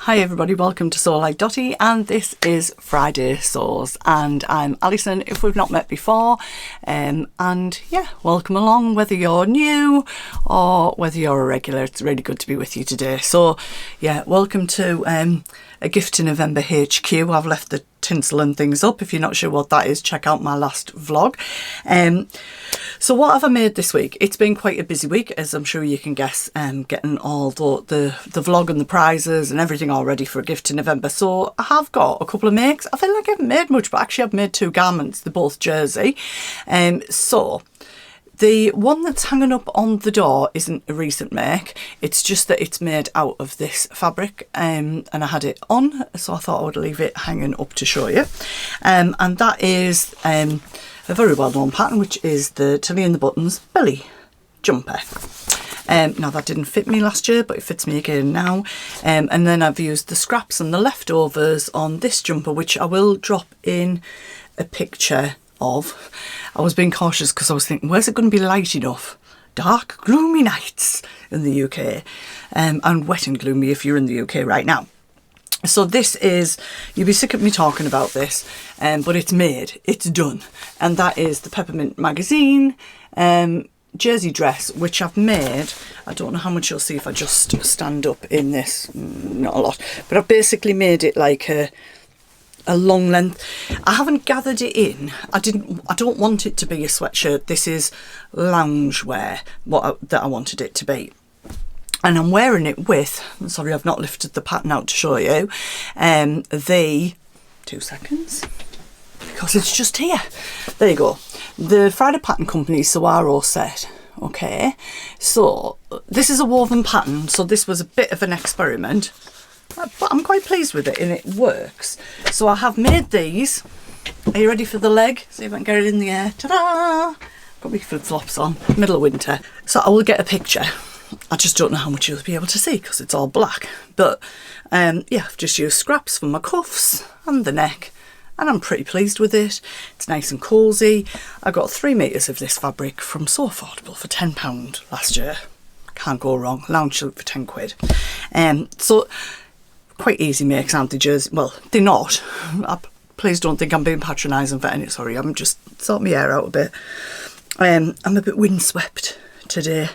Hi everybody, welcome to Sew Like Dotty, and this is Friday Sews, and I'm Alison if we've not met before, and yeah, welcome along whether you're new or whether you're a regular. It's really good to be with you today. So yeah, welcome to a Gift to November HQ. I've left the tinsel and things up. If you're not sure what that is, check out my last vlog. So what have I made this week? It's been quite a busy week, as I'm sure you can guess, getting all the vlog and the prizes and everything all ready for a Gift to November. So I have got a couple of makes. I feel like I haven't made much, but actually I've made two garments. They're both jersey. So the one that's hanging up on the door isn't a recent make. It's just that it's made out of this fabric, and I had it on, so I thought I would leave it hanging up to show you. And that is a very well-known pattern, which is the Tilly and the Buttons belly jumper. Now that didn't fit me last year, but it fits me again now. And then I've used the scraps and the leftovers on this jumper, which I will drop in a picture of. I was being cautious because I was thinking, where's it going to be light enough? Dark, gloomy nights in the UK, and wet and gloomy if you're in the UK right now. So this is, you'll be sick of me talking about this, but it's made, it's done. And that is the Peppermint Magazine jersey dress, which I've made. I don't know how much you'll see if I just stand up in this, not a lot, but I've basically made it like a long length. I haven't gathered it in. I don't want it to be a sweatshirt. This is loungewear, that I wanted it to be. And I'm wearing it with, sorry I've not lifted the pattern out to show you, the, 2 seconds, because it's just here. There you go. The Friday Pattern Company Saguaro Set. Okay, so this is a woven pattern, so this was a bit of an experiment, but I'm quite pleased with it and it works. So I have made these. Are you ready for the leg? See if I can get it in the air. Ta-da! Got my flip-flops on, middle of winter. So I will get a picture. I just don't know how much you'll be able to see because it's all black. But yeah, I've just used scraps for my cuffs and the neck, and I'm pretty pleased with it. It's nice and cosy. I got 3 metres of this fabric from So Affordable for £10 last year. Can't go wrong. Lounge silk for 10 quid. So quite easy makes, aren't they, jersey? Well, they're not. Please don't think I'm being patronising for any. Sorry, I'm just sorting my hair out a bit. I'm a bit windswept today.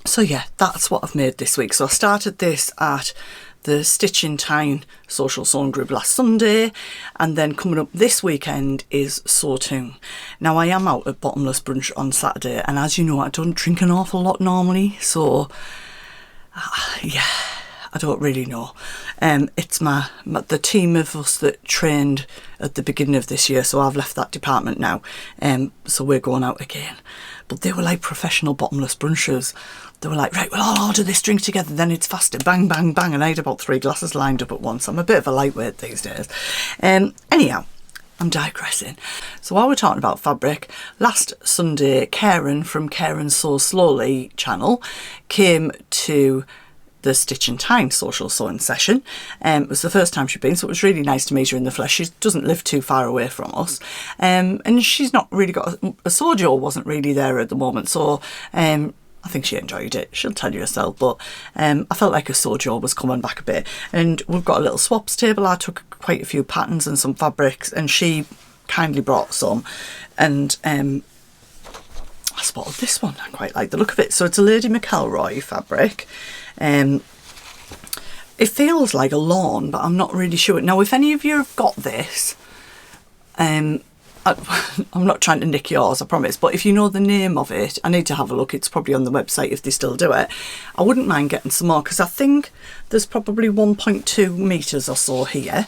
So yeah, that's what I've made this week. So I started this at the Stitch in Time social sewing group last Sunday, and then coming up this weekend is Sew Tune. Now I am out at Bottomless Brunch on Saturday, and as you know, I don't drink an awful lot normally, so yeah, I don't really know. It's the team of us that trained at the beginning of this year, so I've left that department now, so we're going out again. But they were like professional bottomless brunchers. They were like, right, we'll all order this drink together, then it's faster, bang, bang, bang. And I had about 3 glasses lined up at once. I'm a bit of a lightweight these days. Anyhow, I'm digressing. So while we're talking about fabric, last Sunday, Karen from Karen Sews Slowly channel came to the Stitch in Time social sewing session. It was the first time she'd been, so it was really nice to meet her in the flesh. She doesn't live too far away from us, and she's not really got a sojo wasn't really there at the moment, so I think she enjoyed it. She'll tell you herself, but I felt like a sojo was coming back a bit. And we've got a little swaps table. I took quite a few patterns and some fabrics, and she kindly brought some, and I spotted this one. I quite like the look of it. So it's a Lady McElroy fabric. It feels like a lawn, but I'm not really sure. Now, if any of you have got this, I'm not trying to nick yours, I promise, but if you know the name of it, I need to have a look. It's probably on the website if they still do it. I wouldn't mind getting some more, because I think there's probably 1.2 metres or so here.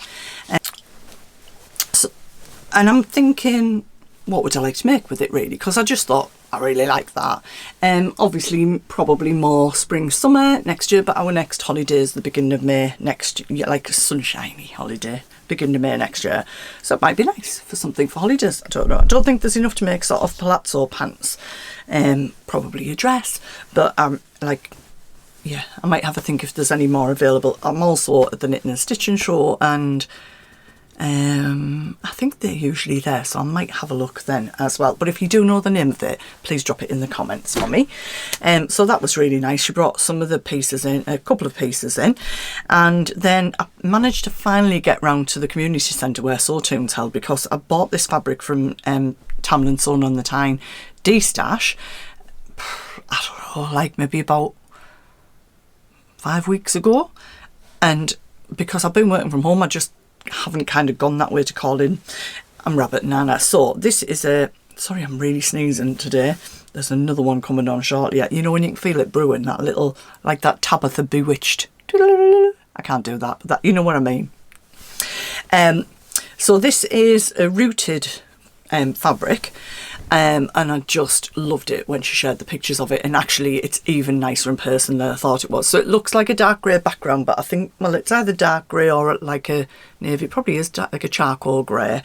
And I'm thinking, what would I like to make with it, really? Because I just thought, I really like that. Obviously, probably more spring, summer next year, but our next holiday is the beginning of May next year, like a sunshiny holiday, beginning of May next year. So it might be nice for something for holidays. I don't know. I don't think there's enough to make sort of palazzo pants. Probably a dress, but yeah, I might have a think if there's any more available. I'm also at the Knitting and Stitching show, and I think they're usually there, so I might have a look then as well. But if you do know the name of it, please drop it in the comments for me. So that was really nice. She brought some of the pieces in, a couple of pieces in, and then I managed to finally get round to the community centre where Sawtoon's held, because I bought this fabric from Tamlin Sewn on the Tyne D-Stash, I don't know, like maybe about 5 weeks ago, and because I've been working from home, I just haven't kind of gone that way to call in. I'm Rabbit Nana. So this is a, sorry, I'm really sneezing today. There's another one coming on shortly. You know when you can feel it brewing, that little, like that Tabitha Bewitched. I can't do that, but that, you know what I mean. So this is a rooted fabric, and I just loved it when she shared the pictures of it, and actually it's even nicer in person than I thought it was. So it looks like a dark grey background, but I think, well, it's either dark grey or like a navy. It probably is like a charcoal grey.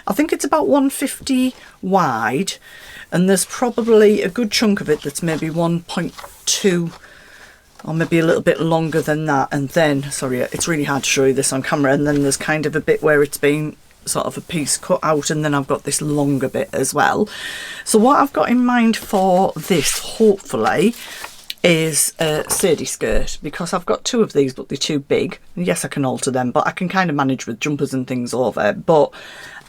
I think it's about 150 wide, and there's probably a good chunk of it that's maybe 1.2 or maybe a little bit longer than that. And then, sorry, it's really hard to show you this on camera, and then there's kind of a bit where it's been sort of a piece cut out, and then I've got this longer bit as well. So what I've got in mind for this, hopefully, is a Sadie skirt, because I've got two of these, but they're too big. Yes, I can alter them, but I can kind of manage with jumpers and things over. But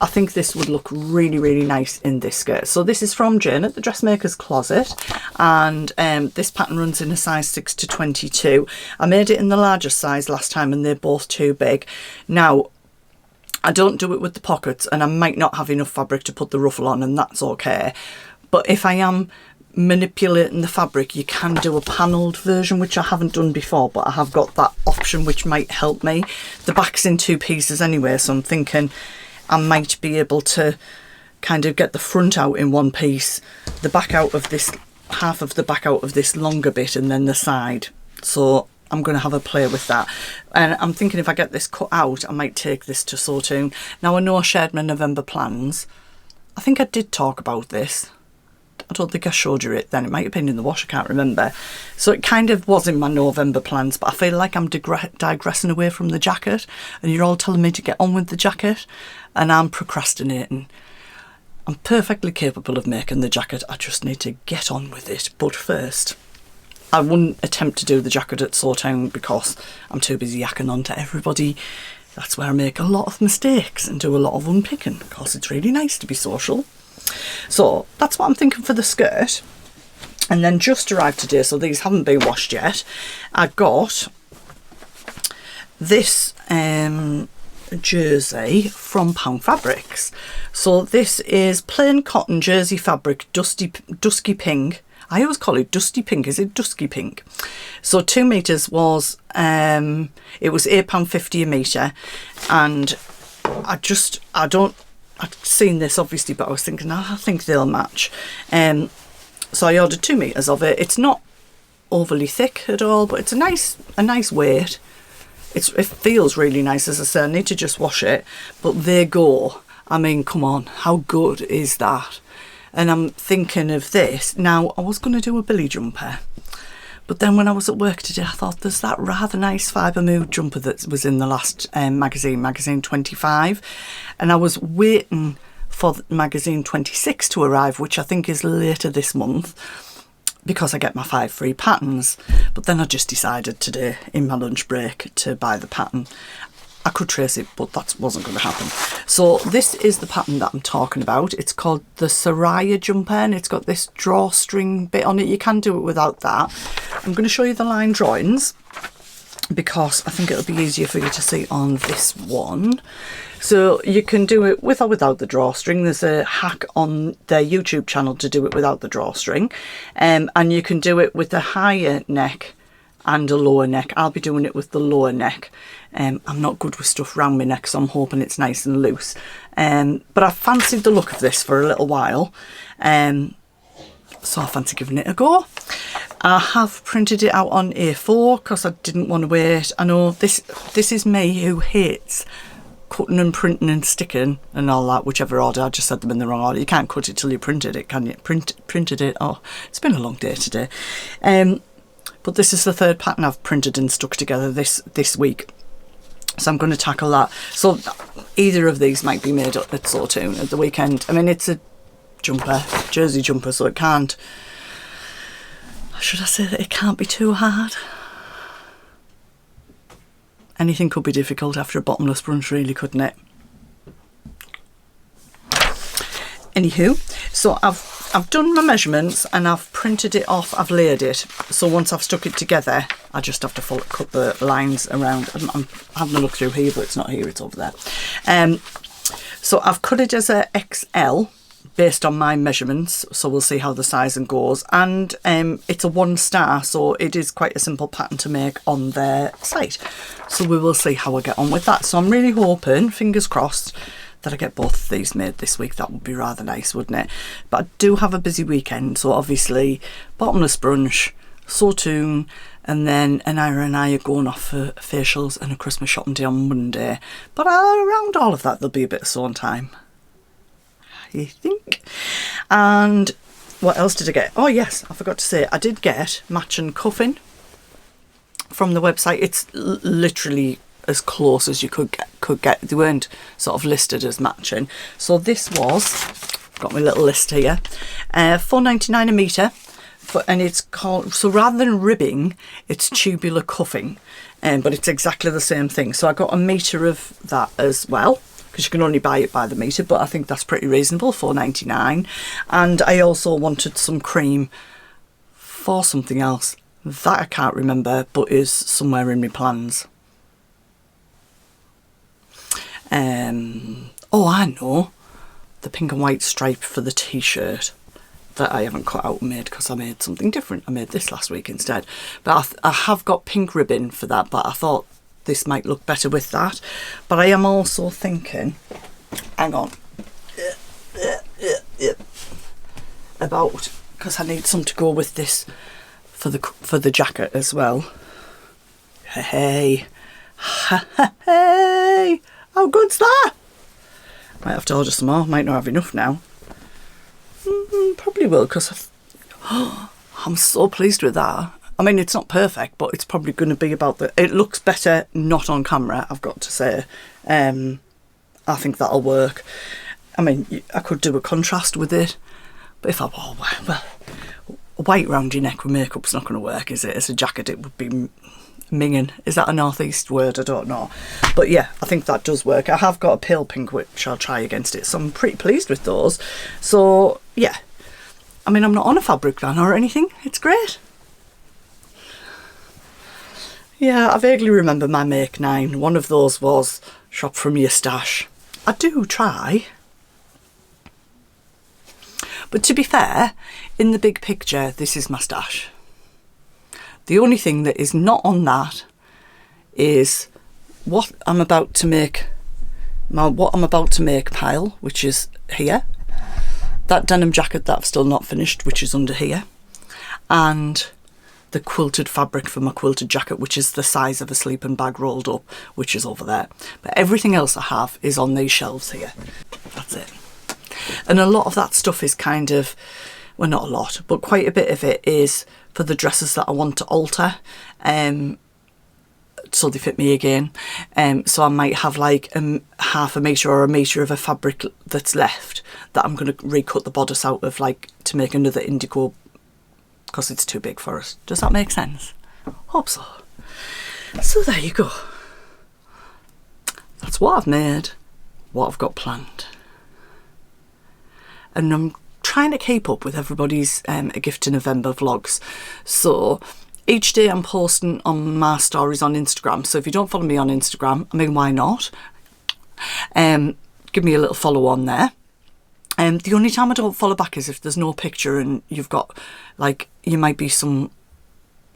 I think this would look really, really nice in this skirt. So this is from Jane at the Dressmaker's Closet, and this pattern runs in a size 6 to 22. I made it in the largest size last time, and they're both too big. Now, I don't do it with the pockets, and I might not have enough fabric to put the ruffle on, and that's okay. But if I am manipulating the fabric, you can do a panelled version, which I haven't done before, but I have got that option, which might help me. The back's in two pieces anyway, so I'm thinking I might be able to kind of get the front out in one piece, the back out of this, half of the back out of this longer bit, and then the side. So I'm going to have a play with that, and I'm thinking if I get this cut out, I might take this to Sawtoon. Now, I know I shared my November plans. I think I did talk about this. I don't think I showed you it then. It might have been in the wash, I can't remember. So it kind of was in my November plans, but I feel like I'm digressing away from the jacket, and you're all telling me to get on with the jacket, and I'm procrastinating. I'm perfectly capable of making the jacket. I just need to get on with it. But first, I wouldn't attempt to do the jacket at Sawtown because I'm too busy yakking on to everybody. That's where I make a lot of mistakes and do a lot of unpicking, because it's really nice to be social. So that's what I'm thinking for the skirt. And then just arrived today, so these haven't been washed yet. I got this jersey from Pound Fabrics. So this is plain cotton jersey fabric, dusky pink. I always call it dusty pink. Is it dusky pink? So 2 meters was, it was £8.50 a metre. And I'd seen this obviously, but I was thinking, I think they'll match. So I ordered 2 meters of it. It's not overly thick at all, but it's a nice weight. It feels really nice. As I say, I need to just wash it, but they go. I mean, come on, how good is that? And I'm thinking of this. Now, I was going to do a Billy jumper, but then when I was at work today, I thought there's that rather nice fibre mood jumper that was in the last magazine 25. And I was waiting for magazine 26 to arrive, which I think is later this month, because I get my 5 free patterns. But then I just decided today in my lunch break to buy the pattern. I could trace it, but that wasn't going to happen. So this is the pattern that I'm talking about. It's called the Saraya jumper, and it's got this drawstring bit on it. You can do it without that. I'm going to show you the line drawings, because I think it'll be easier for you to see on this one. So you can do it with or without the drawstring. There's a hack on their YouTube channel to do it without the drawstring. And you can do it with a higher neck and a lower neck. I'll be doing it with the lower neck. I'm not good with stuff round my neck, so I'm hoping it's nice and loose. But I fancied the look of this for a little while. So I fancy giving it a go. I have printed it out on A4 because I didn't want to wait. I know this is me who hates cutting and printing and sticking and all that, whichever order. I just said them in the wrong order. You can't cut it till you printed it, can you? Printed it. Oh, it's been a long day today. But this is the third pattern I've printed and stuck together this week. So I'm going to tackle that. So either of these might be made up at Sawtoon at the weekend. I mean, it's a jumper, jersey jumper, so it can't, should I say that it can't be too hard? Anything could be difficult after a bottomless brunch, really, couldn't it? Anywho, so I've done my measurements and I've printed it off, I've layered it. So once I've stuck it together, I just have to cut the lines around. I'm having a look through here, but it's not here, it's over there. So I've cut it as a XL based on my measurements. So we'll see how the sizing goes. And it's a 1 star, so it is quite a simple pattern to make on their site. So we will see how I get on with that. So I'm really hoping, fingers crossed, that I get both of these made this week. That would be rather nice, wouldn't it? But I do have a busy weekend, so obviously bottomless brunch, Sawtoon, and then Anira and I are going off for facials and a Christmas shopping day on Monday. But around all of that, there'll be a bit of sewn time, you think? And what else did I get? Oh yes, I forgot to say, I did get matching cuffing from the website. It's literally as close as you could get. They weren't sort of listed as matching. So this was, got my little list here, $4.99 a metre, and it's called, so rather than ribbing, it's tubular cuffing, but it's exactly the same thing. So I got a metre of that as well, because you can only buy it by the metre, but I think that's pretty reasonable, $4.99. And I also wanted some cream for something else that I can't remember, but is somewhere in my plans. Oh, I know, the pink and white stripe for the t-shirt that I haven't cut out and made because I made something different. I made this last week instead, but I have got pink ribbon for that, but I thought this might look better with that. But I am also thinking, hang on, about, because I need some to go with this for the jacket as well. Hey, hey, how good's that? Might have to order some more, might not have enough now. Probably will, because I'm so pleased with that. I mean, it's not perfect, but it's probably going to be about the... It looks better not on camera, I've got to say. I think that'll work. I mean, I could do a contrast with it, but if I... Well, white round your neck with makeup's not going to work, is it? As a jacket, it would be minging. Is that a northeast word? I don't know. But yeah, I think that does work. I have got a pale pink, which I'll try against it, so I'm pretty pleased with those. So, yeah. I mean, I'm not on a fabric ban or anything. It's great. Yeah, I vaguely remember my Make 9. One of those was shop from your stash. I do try. But to be fair, in the big picture, this is my stash. The only thing that is not on that is what I'm about to make, pile, which is here. That denim jacket that I've still not finished, which is under here. And the quilted fabric for my quilted jacket, which is the size of a sleeping bag rolled up, which is over there. But everything else I have is on these shelves here. That's it. And a lot of that stuff is kind of, well, not a lot, but quite a bit of it is for the dresses that I want to alter, so they fit me again. So I might have like half a metre or a metre of a fabric that's left that I'm going to recut the bodice out of, like, to make another indigo, because it's too big for us. Does that make sense? Hope so. So there you go. That's what I've made, what I've got planned. And I'm trying to keep up with everybody's A Gift to November vlogs. So each day I'm posting on my stories on Instagram. So if you don't follow me on Instagram, I mean, why not? Give me a little follow on there. The only time I don't follow back is if there's no picture and you've got, like, you might be some,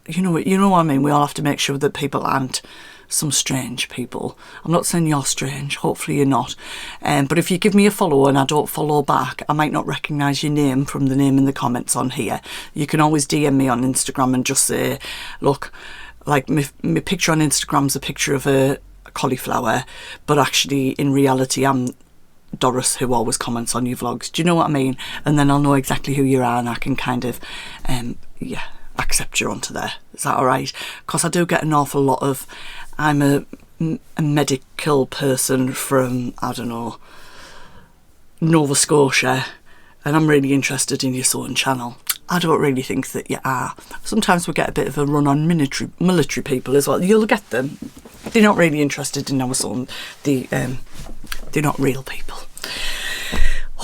you know what I mean? We all have to make sure that people aren't some strange people. I'm not saying you're strange, hopefully you're not. But if you give me a follow and I don't follow back, I might not recognise your name from the name in the comments on here. You can always DM me on Instagram and just say, look, like, my picture on Instagram's a picture of a cauliflower, but actually in reality I'm Doris who always comments on your vlogs. Do you know what I mean? And then I'll know exactly who you are and I can kind of, yeah, accept you onto there. Is that alright? Because I do get an awful lot of, I'm a a medical person from, I don't know, Nova Scotia, and I'm really interested in your sewing channel. I don't really think that you are. Sometimes we get a bit of a run on military people as well. You'll get them. They're not really interested in our sewing. They're not real people.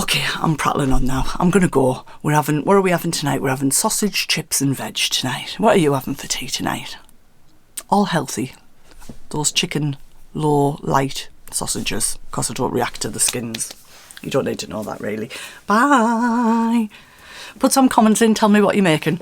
Okay, I'm prattling on now. I'm going to go. What are we having tonight? We're having sausage, chips and veg tonight. What are you having for tea tonight? All healthy. Those chicken, low, light sausages, because I don't react to the skins. You don't need to know that, really. Bye. Put some comments in, tell me what you're making.